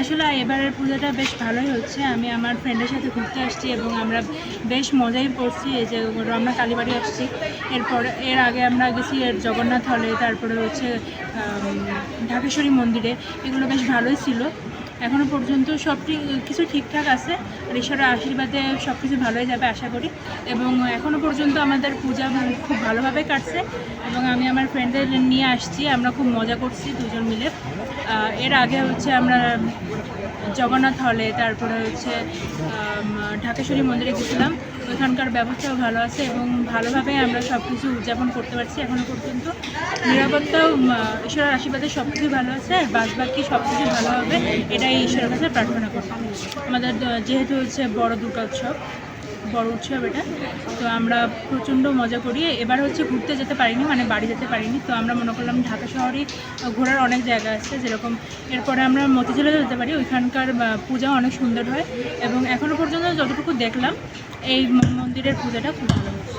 আসলে এবারের পূজাটা বেশ ভালোই হচ্ছে। আমি আমার ফ্রেন্ডের সাথে ঘুরতে আসছি এবং আমরা বেশ মজাই করছি। এই যে আমরা কালীবাড়ি আসছি, এর আগে আমরা গেছি জগন্নাথ হলে, তারপরে হচ্ছে ঢাকেশ্বরী মন্দিরে। এগুলো বেশ ভালোই ছিল। এখনও পর্যন্ত সব কিছু ঠিকঠাক আছে, আর ঈশ্বরের আশীর্বাদে সব কিছু ভালোই যাবে আশা করি। এবং এখনও পর্যন্ত আমাদের পূজা খুব ভালোভাবে কাটছে এবং আমি আমার ফ্রেন্ডদের নিয়ে আসছি, আমরা খুব মজা করছি দুজন মিলে। এর আগে হচ্ছে আমরা জগন্নাথ হলে, তারপরে হচ্ছে ঢাকেশ্বরী মন্দিরে গেছিলাম। ওইখানকার ব্যবস্থাও ভালো আছে এবং ভালোভাবে আমরা সব কিছু উদযাপন করতে পারছি এখনও পর্যন্ত। নিরাপত্তাও ঈশ্বরের আশীর্বাদে সব কিছু ভালো আছে, আর বাদবাকি সব কিছু ভালো হবে এটাই ঈশ্বরের কাছে প্রার্থনা করব। আমাদের যেহেতু হচ্ছে বড় দুর্গা উৎসব, বড় উৎসব এটা, তো আমরা প্রচণ্ড মজা করি। এবার হচ্ছে ঘুরতে যেতে পারিনি, মানে বাড়ি যেতে পারিনি, তো আমরা মনে করলাম ঢাকা শহরেই ঘোরার অনেক জায়গা আছে, যেরকম এরপরে আমরা মতিঝিলে যেতে পারি। ওইখানকার পূজা অনেক সুন্দর হয় এবং এখনও পর্যন্ত যতটুকু দেখলাম এই মন্দিরের পূজাটা খুব ভালো হচ্ছে।